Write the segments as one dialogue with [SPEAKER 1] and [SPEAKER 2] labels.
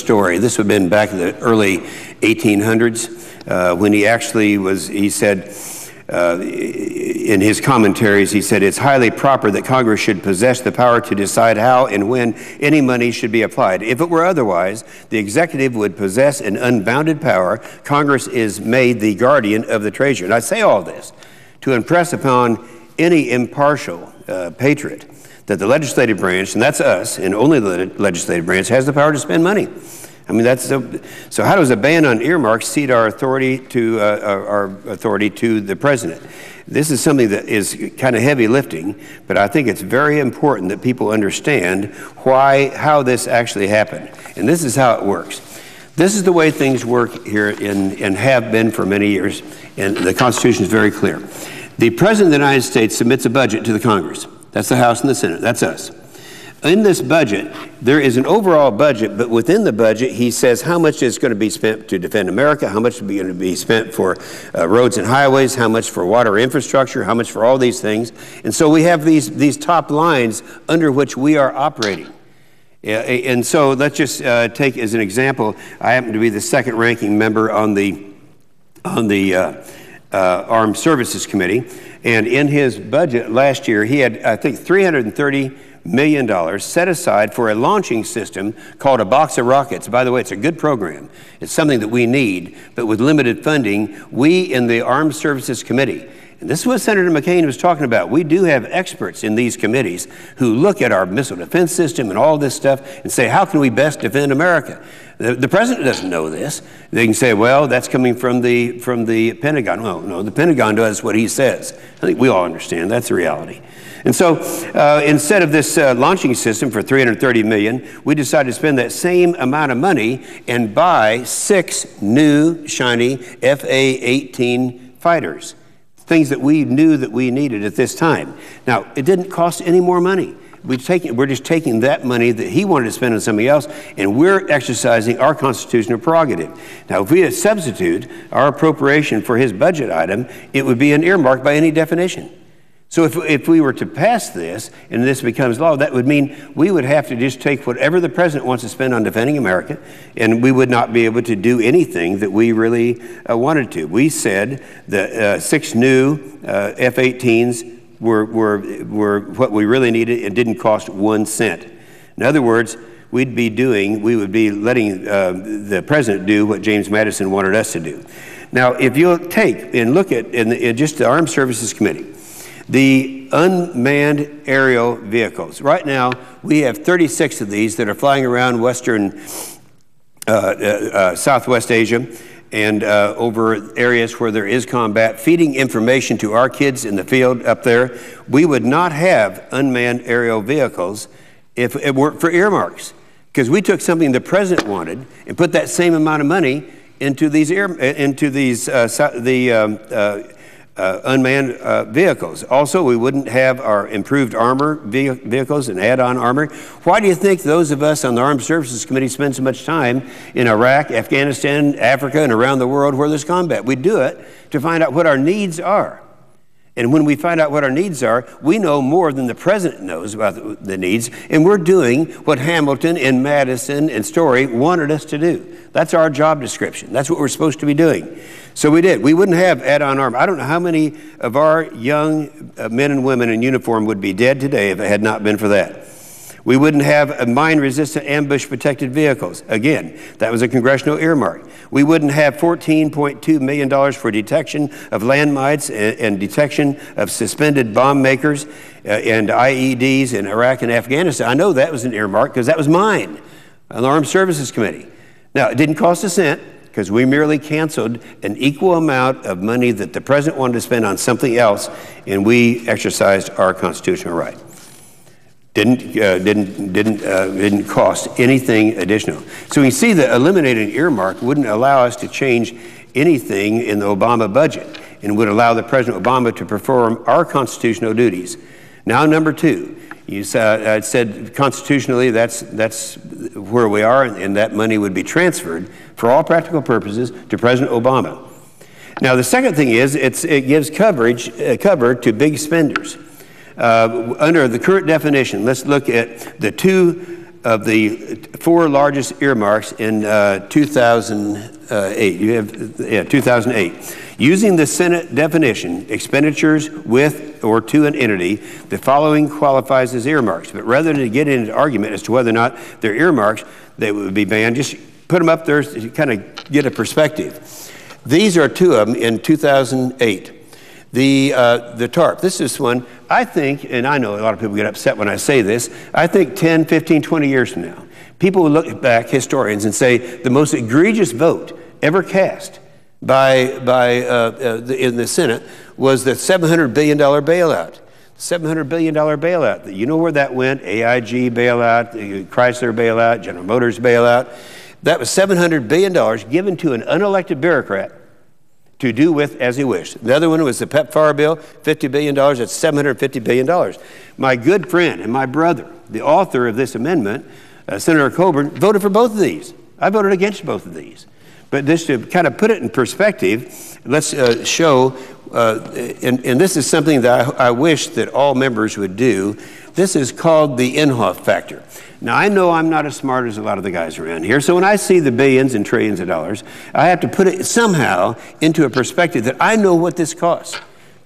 [SPEAKER 1] story. This would have been back in the early 1800s when he said, in his commentaries, he said, it's highly proper that Congress should possess the power to decide how and when any money should be applied. If it were otherwise, the executive would possess an unbounded power. Congress is made the guardian of the treasury. And I say all this to impress upon any impartial patriot that the legislative branch, and that's us, and only the legislative branch, has the power to spend money. I mean, so how does a ban on earmarks cede our authority to the president? This is something that is kind of heavy lifting, but I think it's very important that people understand how this actually happened. And this is how it works. This is the way things work here and have been for many years, and the Constitution is very clear. The President of the United States submits a budget to the Congress. That's the House and the Senate. That's us. In this budget, there is an overall budget, but within the budget, he says how much is going to be spent to defend America, how much is going to be spent for roads and highways, how much for water infrastructure, how much for all these things. And so we have these top lines under which we are operating. And so let's just take as an example, I happen to be the second ranking member on the Armed Services Committee. And in his budget last year, he had, I think, $330 million set aside for a launching system called a box of rockets. By the way, it's a good program. It's something that we need, but with limited funding, we in the Armed Services Committee, and this is what Senator McCain was talking about. We do have experts in these committees who look at our missile defense system and all this stuff and say, how can we best defend America? The president doesn't know this. They can say, well, that's coming from the Pentagon. Well, no, the Pentagon does what he says. I think we all understand that's the reality. And so instead of this launching system for $330 million, we decided to spend that same amount of money and buy 6 new, shiny F/A-18 fighters, things that we knew that we needed at this time. Now, it didn't cost any more money. We're just taking that money that he wanted to spend on something else, and we're exercising our constitutional prerogative. Now, if we substitute our appropriation for his budget item, it would be an earmark by any definition. So if we were to pass this, and this becomes law, that would mean we would have to just take whatever the president wants to spend on defending America, and we would not be able to do anything that we really wanted to. We said that 6 new F-18s were what we really needed. It didn't cost 1 cent. In other words, we would be letting the president do what James Madison wanted us to do. Now, if you'll take and look at in just the Armed Services Committee, the unmanned aerial vehicles. Right now, we have 36 of these that are flying around Southwest Asia and over areas where there is combat, feeding information to our kids in the field up there. We would not have unmanned aerial vehicles if it weren't for earmarks, because we took something the president wanted and put that same amount of money into these unmanned vehicles. Also, we wouldn't have our improved armor vehicles and add-on armor. Why do you think those of us on the Armed Services Committee spend so much time in Iraq, Afghanistan, Africa, and around the world where there's combat? We do it to find out what our needs are. And when we find out what our needs are, we know more than the president knows about the needs, and we're doing what Hamilton and Madison and Story wanted us to do. That's our job description. That's what we're supposed to be doing. So we did. We wouldn't have add-on armor. I don't know how many of our young men and women in uniform would be dead today if it had not been for that. We wouldn't have mine-resistant ambush-protected vehicles. Again, that was a congressional earmark. We wouldn't have $14.2 million for detection of landmines and detection of suspended bomb makers and IEDs in Iraq and Afghanistan. I know that was an earmark because that was mine on the Armed Services Committee. Now, it didn't cost a cent because we merely canceled an equal amount of money that the president wanted to spend on something else, and we exercised our constitutional right. Didn't cost anything additional. So we see that eliminating earmark wouldn't allow us to change anything in the Obama budget and would allow the President Obama to perform our constitutional duties. Now, number 2, you said constitutionally that's where we are, and that money would be transferred for all practical purposes to President Obama. Now, the second thing is it gives cover to big spenders. Under the current definition, let's look at the 2 of the 4 largest earmarks in 2008. You have 2008. Using the Senate definition, expenditures with or to an entity, the following qualifies as earmarks. But rather than get into argument as to whether or not they're earmarks, they would be banned. Just put them up there to kind of get a perspective. These are 2 of them in 2008. The TARP, this is one, I think, and I know a lot of people get upset when I say this, I think 10, 15, 20 years from now, people will look back, historians, and say the most egregious vote ever cast in the Senate was the $700 billion bailout. $700 billion bailout. You know where that went? AIG bailout, Chrysler bailout, General Motors bailout. That was $700 billion given to an unelected bureaucrat to do with as he wished. The other one was the PEPFAR bill, $50 billion. That's $750 billion. My good friend and my brother, the author of this amendment, Senator Coburn, voted for both of these. I voted against both of these. But just to kind of put it in perspective, let's show, and this is something that I wish that all members would do. This is called the Inhofe factor. Now, I know I'm not as smart as a lot of the guys around here, so when I see the billions and trillions of dollars, I have to put it somehow into a perspective that I know what this costs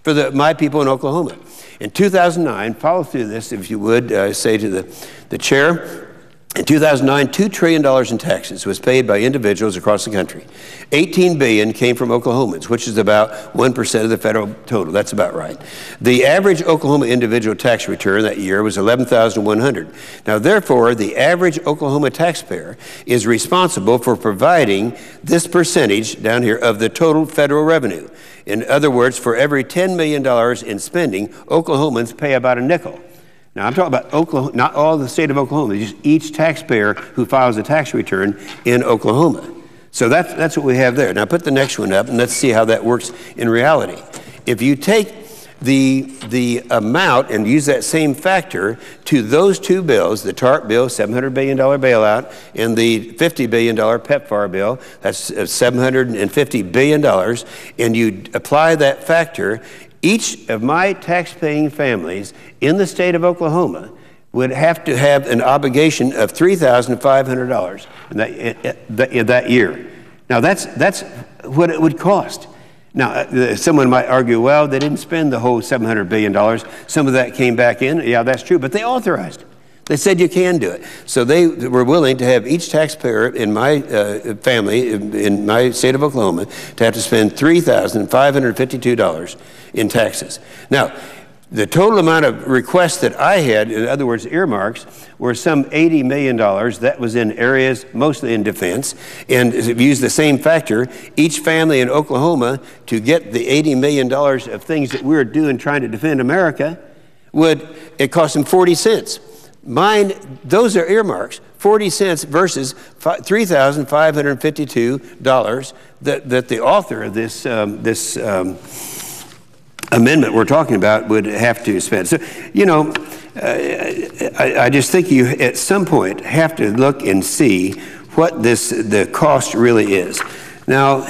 [SPEAKER 1] for my people in Oklahoma. In 2009, follow through this, if you would, say to the chair. In 2009, $2 trillion in taxes was paid by individuals across the country. $18 billion came from Oklahomans, which is about 1% of the federal total. That's about right. The average Oklahoma individual tax return that year was $11,100. Now, therefore, the average Oklahoma taxpayer is responsible for providing this percentage down here of the total federal revenue. In other words, for every $10 million in spending, Oklahomans pay about a nickel. Now, I'm talking about Oklahoma, not all the state of Oklahoma, just each taxpayer who files a tax return in Oklahoma. So that's what we have there. Now, put the next one up, and let's see how that works in reality. If you take the amount and use that same factor to those 2 bills, the TARP bill, $700 billion bailout, and the $50 billion PEPFAR bill, that's $750 billion, and you apply that factor, each of my tax-paying families in the state of Oklahoma would have to have an obligation of $3,500 in that year. Now, that's what it would cost. Now, someone might argue, well, they didn't spend the whole $700 billion. Some of that came back in. Yeah, that's true, but they authorized it. They said you can do it. So they were willing to have each taxpayer in my family, in my state of Oklahoma, to have to spend $3,552 in taxes. Now, the total amount of requests that I had, in other words, earmarks, were some $80 million. That was in areas mostly in defense. And if you use the same factor, each family in Oklahoma, to get the $80 million of things that we're doing trying to defend America, it cost them 40 cents. Mine, those are earmarks, 40 cents versus $3,552 that the author of this amendment we're talking about would have to spend. So, you know, I just think you at some point have to look and see what the cost really is. Now,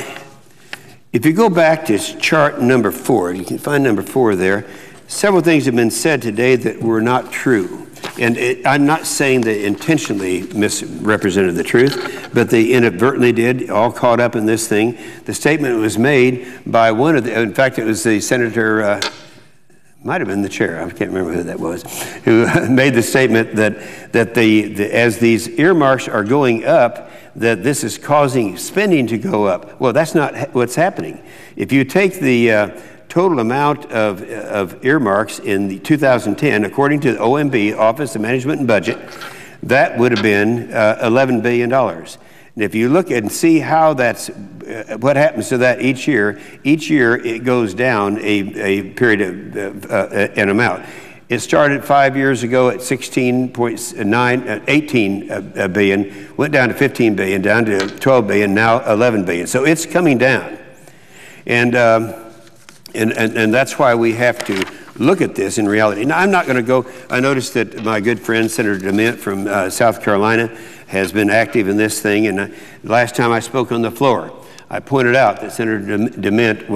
[SPEAKER 1] if you go back to chart number 4, you can find number 4 there, several things have been said today that were not true. And I'm not saying they intentionally misrepresented the truth, but they inadvertently did, all caught up in this thing. The statement was made by one of in fact, it was the senator, might have been the chair, I can't remember who that was, who made the statement that as these earmarks are going up, that this is causing spending to go up. Well, that's not what's happening. If you take the total amount of earmarks in the 2010, according to the OMB, Office of Management and Budget, that would have been $11 billion. And if you look and see how what happens to that each year it goes down a period of an amount. It started 5 years ago at 18 billion, went down to 15 billion, down to 12 billion, now 11 billion. So it's coming down. And that's why we have to look at this in reality. Now, I'm not going to go. I noticed that my good friend, Senator DeMint from South Carolina, has been active in this thing. And last time I spoke on the floor, I pointed out that Senator DeMint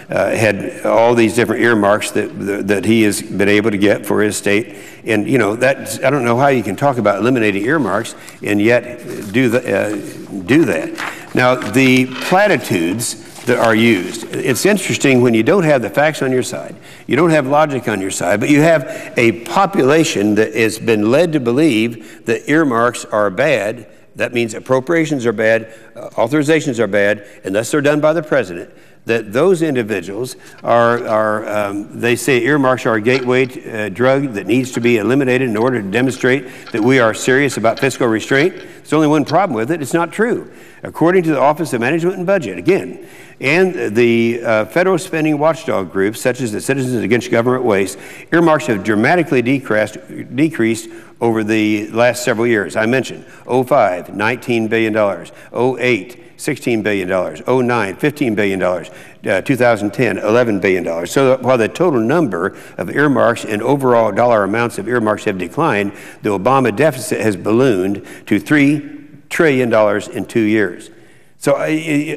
[SPEAKER 1] had all these different earmarks that he has been able to get for his state. And, you know, I don't know how you can talk about eliminating earmarks and yet do that. Now, the platitudes that are used, it's interesting when you don't have the facts on your side, you don't have logic on your side, but you have a population that has been led to believe that earmarks are bad. That means appropriations are bad, authorizations are bad, unless they're done by the president. That those individuals they say earmarks are a gateway drug that needs to be eliminated in order to demonstrate that we are serious about fiscal restraint. There's only one problem with it: it's not true. According to the Office of Management and Budget, again, and the federal spending watchdog groups, such as the Citizens Against Government Waste, earmarks have dramatically decreased over the last several years. I mentioned 05, $19 billion, 08, $16 billion, 09, $15 billion, 2010, $11 billion. So while the total number of earmarks and overall dollar amounts of earmarks have declined, the Obama deficit has ballooned to $3 trillion in 2 years. So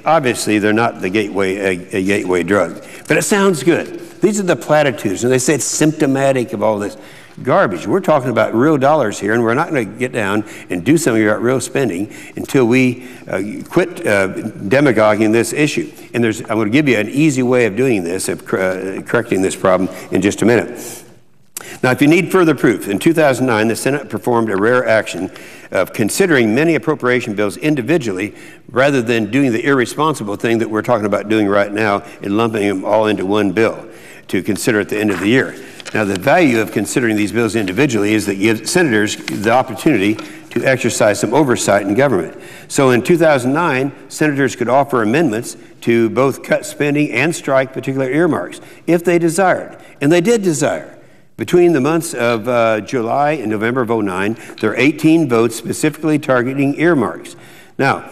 [SPEAKER 1] obviously they're not a gateway drug, but it sounds good. These are the platitudes, and they say it's symptomatic of all this garbage. We're talking about real dollars here, and we're not going to get down and do something about real spending until we quit demagoguing this issue. And I'm going to give you an easy way of doing this, of correcting this problem in just a minute. Now, if you need further proof, in 2009, the Senate performed a rare action of considering many appropriation bills individually rather than doing the irresponsible thing that we're talking about doing right now and lumping them all into one bill to consider at the end of the year. Now, the value of considering these bills individually is that it gives senators the opportunity to exercise some oversight in government. So in 2009, senators could offer amendments to both cut spending and strike particular earmarks if they desired, and they did desire. Between the months of July and November of 2009, there are 18 votes specifically targeting earmarks. Now,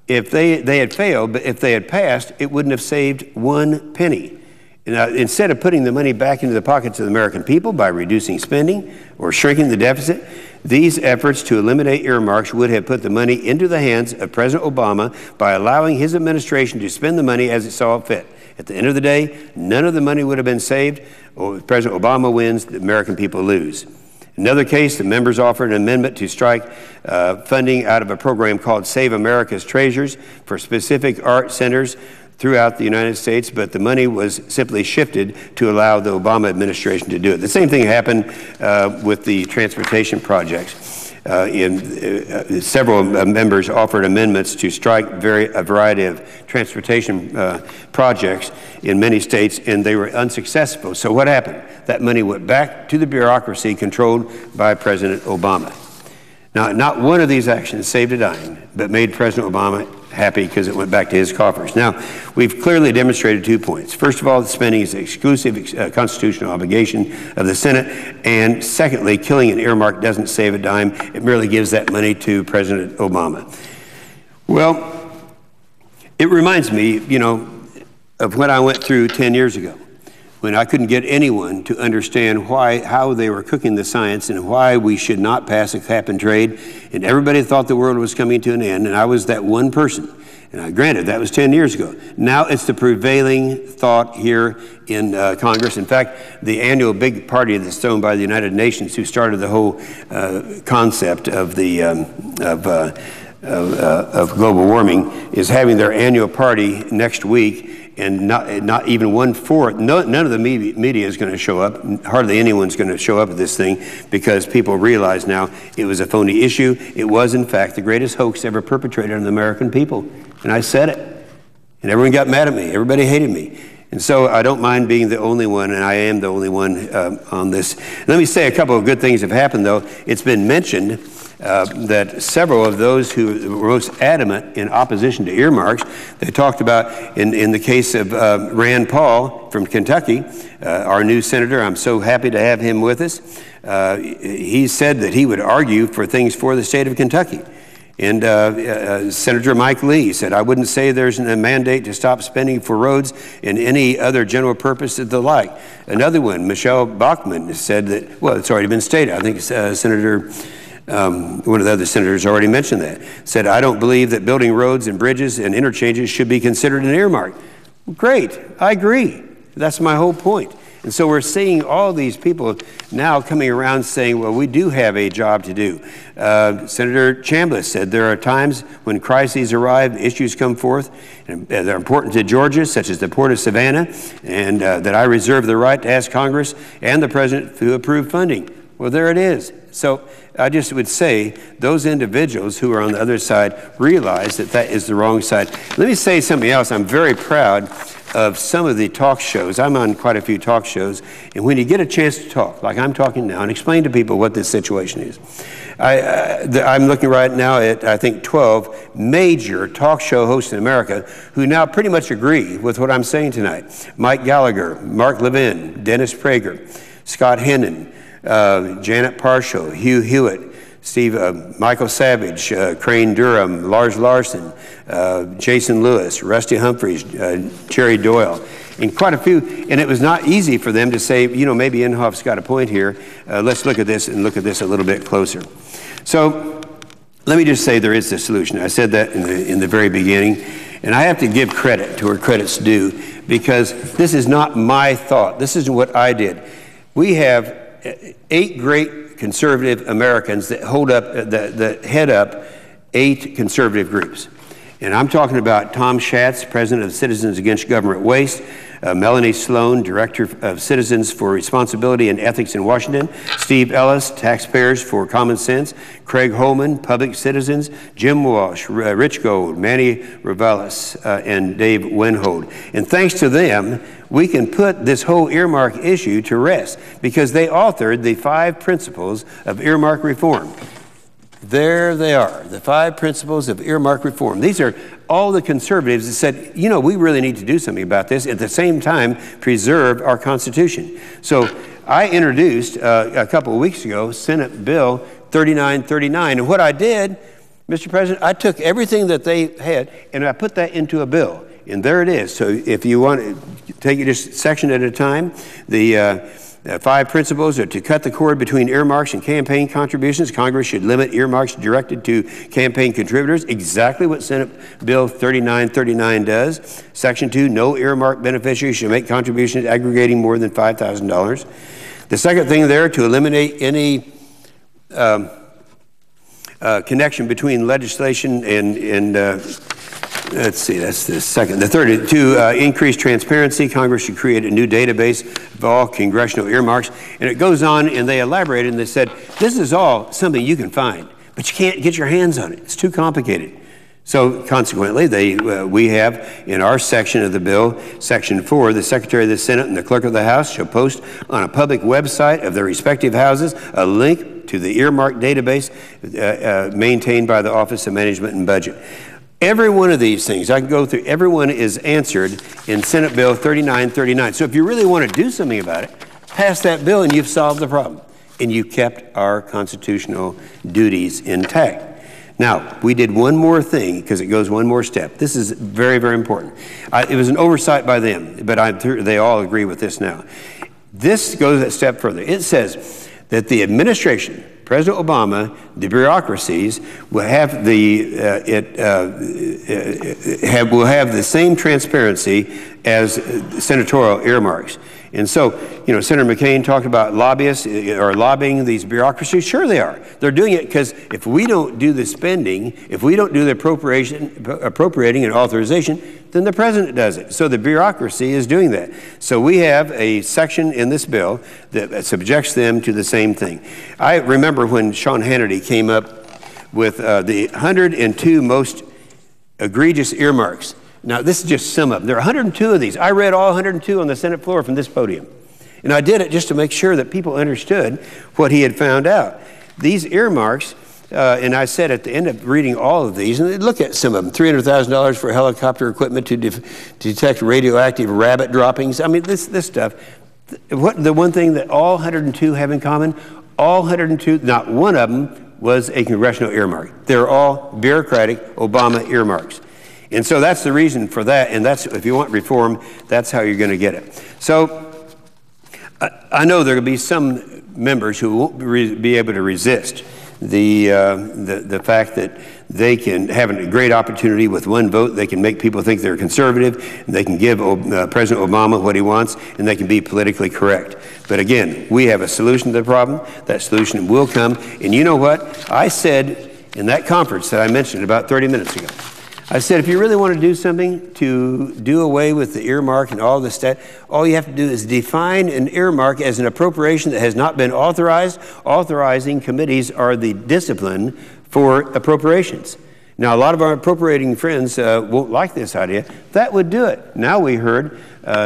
[SPEAKER 1] if they had failed, but if they had passed, it wouldn't have saved 1 penny. Now, instead of putting the money back into the pockets of the American people by reducing spending or shrinking the deficit, these efforts to eliminate earmarks would have put the money into the hands of President Obama by allowing his administration to spend the money as it saw fit. At the end of the day, none of the money would have been saved. President Obama wins, the American people lose. In another case, the members offered an amendment to strike funding out of a program called Save America's Treasures for specific art centers throughout the United States, but the money was simply shifted to allow the Obama administration to do it. The same thing happened with the transportation projects. Several members offered amendments to strike a variety of transportation projects in many states, and they were unsuccessful. So what happened? That money went back to the bureaucracy controlled by President Obama. Now, not one of these actions saved a dime, but made President Obama happy because it went back to his coffers. Now, we've clearly demonstrated 2 points. First of all, the spending is an exclusive constitutional obligation of the Senate. And secondly, killing an earmark doesn't save a dime. It merely gives that money to President Obama. Well, it reminds me, you know, of what I went through 10 years ago, when I couldn't get anyone to understand how they were cooking the science and why we should not pass a cap and trade. And everybody thought the world was coming to an end, and I was that one person. And granted, that was 10 years ago. Now it's the prevailing thought here in Congress. In fact, the annual big party that's thrown by the United Nations, who started the whole concept of global warming, is having their annual party next week. And not even 1/4, none of the media is going to show up. Hardly anyone's going to show up at this thing because people realize now it was a phony issue. It was, in fact, the greatest hoax ever perpetrated on the American people. And I said it. And everyone got mad at me. Everybody hated me. And so I don't mind being the only one, and I am the only one on this. Let me say a couple of good things have happened, though. It's been mentioned that several of those who were most adamant in opposition to earmarks, they talked about, in the case of Rand Paul from Kentucky, our new senator. I'm so happy to have him with us. He said that he would argue for things for the state of Kentucky. And Senator Mike Lee said, I wouldn't say there's a mandate to stop spending for roads and any other general purpose of the like. Another one, Michelle Bachmann, said that, well, it's already been stated. I think Senator One of the other senators already mentioned that. Said, I don't believe that building roads and bridges and interchanges should be considered an earmark. Great, I agree. That's my whole point. And so we're seeing all these people now coming around saying, well, we do have a job to do. Senator Chambliss said there are times when crises arrive, issues come forth, and they're important to Georgia, such as the Port of Savannah, and that I reserve the right to ask Congress and the President to approve funding. Well, there it is. So I just would say those individuals who are on the other side realize that that is the wrong side. Let me say something else. I'm very proud of some of the talk shows. I'm on quite a few talk shows, and when you get a chance to talk, like I'm talking now, and explain to people what this situation is. I'm looking right now at, I think, 12 major talk show hosts in America who now pretty much agree with what I'm saying tonight. Mike Gallagher, Mark Levin, Dennis Prager, Scott Hennon, Janet Parshall, Hugh Hewitt, Michael Savage, Crane Durham, Lars Larson, Jason Lewis, Rusty Humphreys, Jerry Doyle, and quite a few. And it was not easy for them to say, you know, maybe Inhofe's got a point here. Let's look at this and look at this a little bit closer. So let me just say there is a solution. I said that in the very beginning. And I have to give credit to where credit's due, because this is not my thought. This is what I did. We have 8 great conservative Americans that that head up 8 conservative groups. And I'm talking about Tom Schatz, president of Citizens Against Government Waste, Melanie Sloan, director of Citizens for Responsibility and Ethics in Washington, Steve Ellis, Taxpayers for Common Sense, Craig Holman, Public Citizens, Jim Walsh, Rich Gold, Manny Rivales, and Dave Winhold. And thanks to them, we can put this whole earmark issue to rest, because they authored the 5 principles of earmark reform. There they are, the 5 principles of earmark reform. These are all the conservatives that said, you know, we really need to do something about this, at the same time preserve our Constitution. So I introduced a couple of weeks ago Senate Bill 3939, and what I did, Mr. President, I took everything that they had and I put that into a bill, and there it is. So if you want to take it just section at a time, the 5 principles are to cut the cord between earmarks and campaign contributions. Congress should limit earmarks directed to campaign contributors, exactly what Senate Bill 3939 does. Section 2, no earmark beneficiary should make contributions aggregating more than $5,000. The second thing there, to eliminate any connection between legislation and let's see, that's the second. The third, to increase transparency, Congress should create a new database of all congressional earmarks. And it goes on, and they elaborated, and they said, this is all something you can find, but you can't get your hands on it. It's too complicated. So consequently, we have in our section of the bill, section 4, the Secretary of the Senate and the Clerk of the House shall post on a public website of their respective houses a link to the earmark database maintained by the Office of Management and Budget. Every one of these things, I can go through, every one is answered in Senate Bill 3939. So if you really want to do something about it, pass that bill and you've solved the problem. And you kept our constitutional duties intact. Now, we did one more thing, because it goes one more step. This is very, very important. It was an oversight by them, but they all agree with this now. This goes a step further. It says that the administration, President Obama, the bureaucracies will have will have the same transparency as senatorial earmarks. And so, you know, Senator McCain talked about lobbyists or lobbying these bureaucracies. Sure they are. They're doing it because if we don't do the spending, if we don't do the appropriating and authorization, then the president does it. So the bureaucracy is doing that. So we have a section in this bill that subjects them to the same thing. I remember when Sean Hannity came up with the 102 most egregious earmarks. Now, this is just some of them. There are 102 of these. I read all 102 on the Senate floor from this podium. And I did it just to make sure that people understood what he had found out. These earmarks, and I said at the end of reading all of these, and look at some of them, $300,000 for helicopter equipment to detect radioactive rabbit droppings. I mean, this stuff. The one thing that all 102 have in common, all 102, not one of them was a congressional earmark. They're all bureaucratic Obama earmarks. And so that's the reason for that, and that's, if you want reform, that's how you're going to get it. So I know there will be some members who won't be able to resist the fact that they can have a great opportunity with one vote. They can make people think they're conservative, and they can give President Obama what he wants, and they can be politically correct. But again, we have a solution to the problem. That solution will come. And you know what? I said in that conference that I mentioned about 30 minutes ago, I said, if you really want to do something to do away with the earmark and all this stuff, all you have to do is define an earmark as an appropriation that has not been authorized. Authorizing committees are the discipline for appropriations. Now, a lot of our appropriating friends won't like this idea. That would do it. Now we heard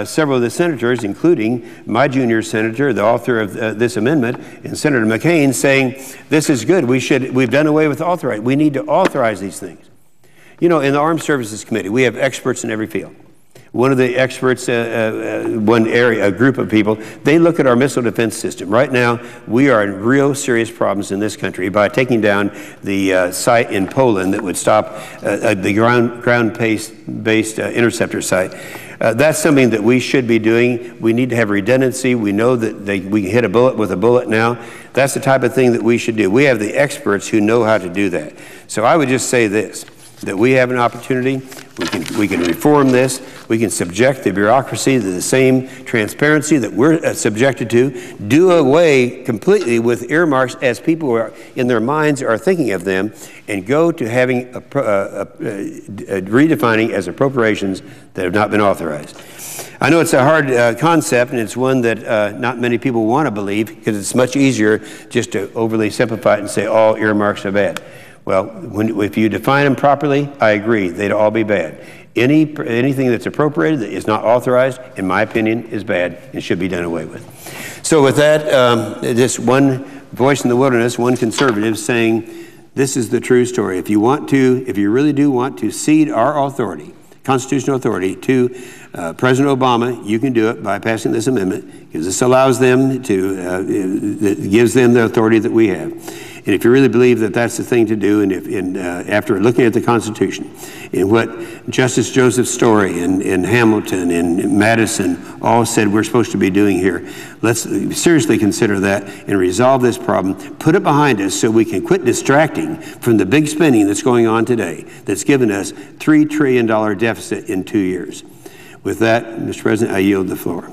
[SPEAKER 1] several of the senators, including my junior senator, the author of this amendment, and Senator McCain, saying, this is good. We've done away with authorizing. We need to authorize these things. You know, in the Armed Services Committee, we have experts in every field. One of the experts, one area, a group of people, they look at our missile defense system. Right now, we are in real serious problems in this country by taking down the site in Poland that would stop the ground-based interceptor site. That's something that we should be doing. We need to have redundancy. We know that we can hit a bullet with a bullet now. That's the type of thing that we should do. We have the experts who know how to do that. So I would just say this, that we have an opportunity. We can reform this. We can subject the bureaucracy to the same transparency that we're subjected to. Do away completely with earmarks as people are, in their minds are thinking of them, and go to having redefining as appropriations that have not been authorized. I know it's a hard concept, and it's one that not many people want to believe, because it's much easier just to overly simplify it and say all earmarks are bad. Well, if you define them properly, I agree, they'd all be bad. Anything that's appropriated that is not authorized, in my opinion, is bad and should be done away with. So with that, just one voice in the wilderness, one conservative saying, this is the true story. If you really do want to cede our authority, constitutional authority, to President Obama, you can do it by passing this amendment, because this allows them to, it gives them the authority that we have. And if you really believe that that's the thing to do, and after looking at the Constitution and what Justice Joseph Story and Hamilton and Madison all said we're supposed to be doing here, let's seriously consider that and resolve this problem. Put it behind us so we can quit distracting from the big spending that's going on today that's given us $3 trillion deficit in 2 years. With that, Mr. President, I yield the floor.